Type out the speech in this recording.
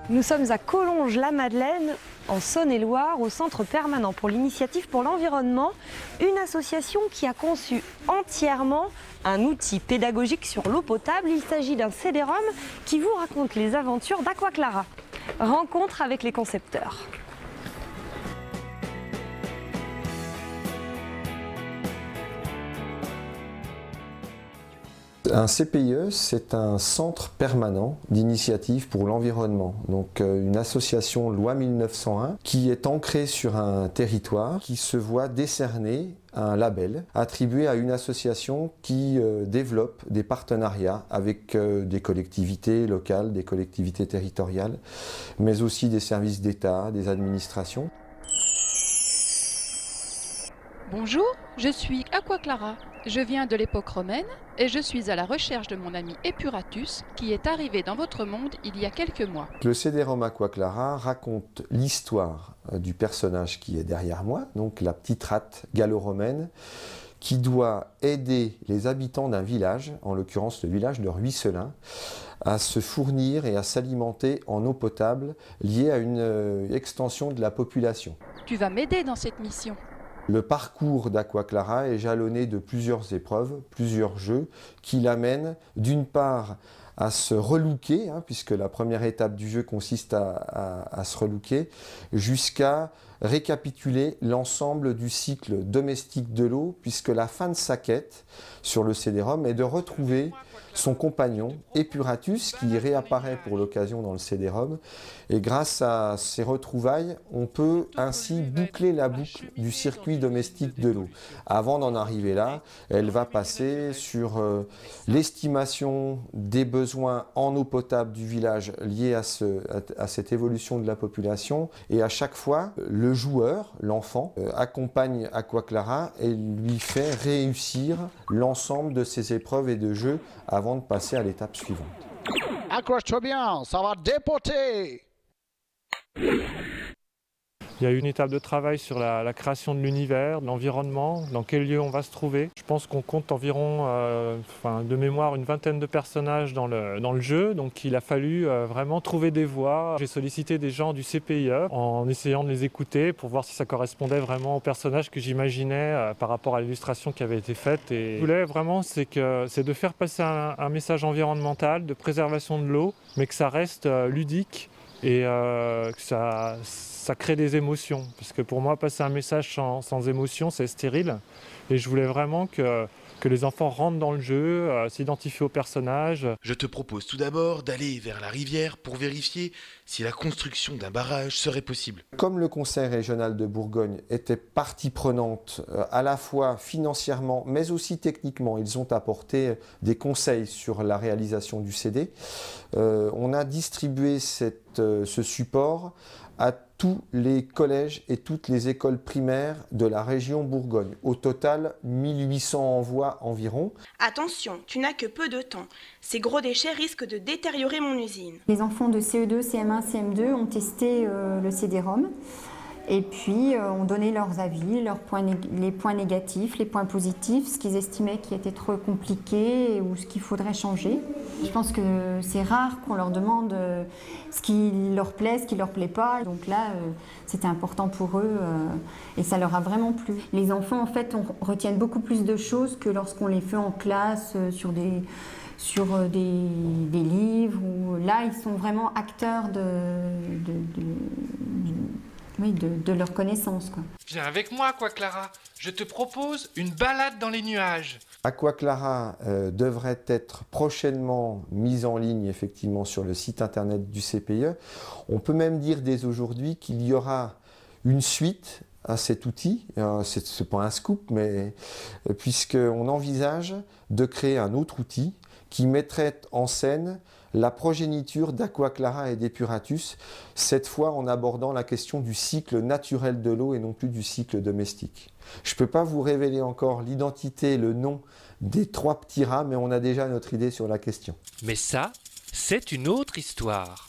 Nous sommes à Collonges-la-Madeleine, en Saône-et-Loire, au Centre permanent pour l'initiative pour l'environnement, une association qui a conçu entièrement un outil pédagogique sur l'eau potable. Il s'agit d'un CD-ROM qui vous raconte les aventures d'Aquaclara. Rencontre avec les concepteurs. Un CPIE, c'est un centre permanent d'initiative pour l'environnement. Donc une association loi 1901 qui est ancrée sur un territoire, qui se voit décerner un label attribué à une association qui développe des partenariats avec des collectivités locales, des collectivités territoriales, mais aussi des services d'État, des administrations. Bonjour, je suis Aquaclara. Je viens de l'époque romaine et je suis à la recherche de mon ami Epuratus qui est arrivé dans votre monde il y a quelques mois. Le CD-ROM Aquaclara raconte l'histoire du personnage qui est derrière moi, donc la petite rate gallo-romaine, qui doit aider les habitants d'un village, en l'occurrence le village de Ruisselin, à se fournir et à s'alimenter en eau potable liée à une extension de la population. Tu vas m'aider dans cette mission. Le parcours d'Aquaclara est jalonné de plusieurs épreuves, plusieurs jeux qui l'amènent d'une part à se relooker, puisque la première étape du jeu consiste à se relooker, jusqu'à récapituler l'ensemble du cycle domestique de l'eau, puisque la fin de sa quête sur le CD-ROM est de retrouver son compagnon Epuratus qui réapparaît pour l'occasion dans le CD-ROM, et grâce à ces retrouvailles on peut ainsi boucler la boucle du circuit domestique de l'eau. Avant d'en arriver là, elle va passer sur l'estimation des besoins en eau potable du village liés à cette évolution de la population, et à chaque fois le joueur, l'enfant, accompagne Aquaclara et lui fait réussir l'ensemble de ses épreuves et de jeux avant de passer à l'étape suivante. Accroche-toi bien, ça va dépoter! Il y a une étape de travail sur la création de l'univers, de l'environnement, dans quel lieu on va se trouver. Je pense qu'on compte environ, de mémoire, une vingtaine de personnages dans le jeu, donc il a fallu vraiment trouver des voies. J'ai sollicité des gens du CPIE en essayant de les écouter pour voir si ça correspondait vraiment aux personnages que j'imaginais par rapport à l'illustration qui avait été faite. Et ce que je voulais vraiment, c'est de faire passer un message environnemental, de préservation de l'eau, mais que ça reste ludique et que ça crée des émotions, parce que pour moi passer un message sans émotion c'est stérile, et je voulais vraiment que les enfants rentrent dans le jeu, s'identifient aux personnages. Je te propose tout d'abord d'aller vers la rivière pour vérifier si la construction d'un barrage serait possible. Comme le Conseil régional de Bourgogne était partie prenante à la fois financièrement mais aussi techniquement, ils ont apporté des conseils sur la réalisation du CD, on a distribué ce support à tous les collèges et toutes les écoles primaires de la région Bourgogne. Au total, 1800 envois environ. Attention, tu n'as que peu de temps. Ces gros déchets risquent de détériorer mon usine. Les enfants de CE2, CM1, CM2 ont testé le CD-ROM. Et puis, ont donné leurs avis, les points négatifs, les points positifs, ce qu'ils estimaient qui était trop compliqué ou ce qu'il faudrait changer. Je pense que c'est rare qu'on leur demande ce qui leur plaît, ce qui ne leur plaît pas. Donc là, c'était important pour eux et ça leur a vraiment plu. Les enfants, en fait, retiennent beaucoup plus de choses que lorsqu'on les fait en classe sur des livres. Où, là, ils sont vraiment acteurs de leur connaissance, quoi. Viens avec moi, Aquaclara. Je te propose une balade dans les nuages. Aquaclara devrait être prochainement mise en ligne effectivement sur le site internet du CPIE. On peut même dire dès aujourd'hui qu'il y aura une suite à cet outil. C'est pas un scoop, mais puisqu'on envisage de créer un autre outil qui mettrait en scène la progéniture d'Aquaclara et d'Epuratus, cette fois en abordant la question du cycle naturel de l'eau et non plus du cycle domestique. Je ne peux pas vous révéler encore l'identité, le nom des 3 petits rats, mais on a déjà notre idée sur la question. Mais ça, c'est une autre histoire.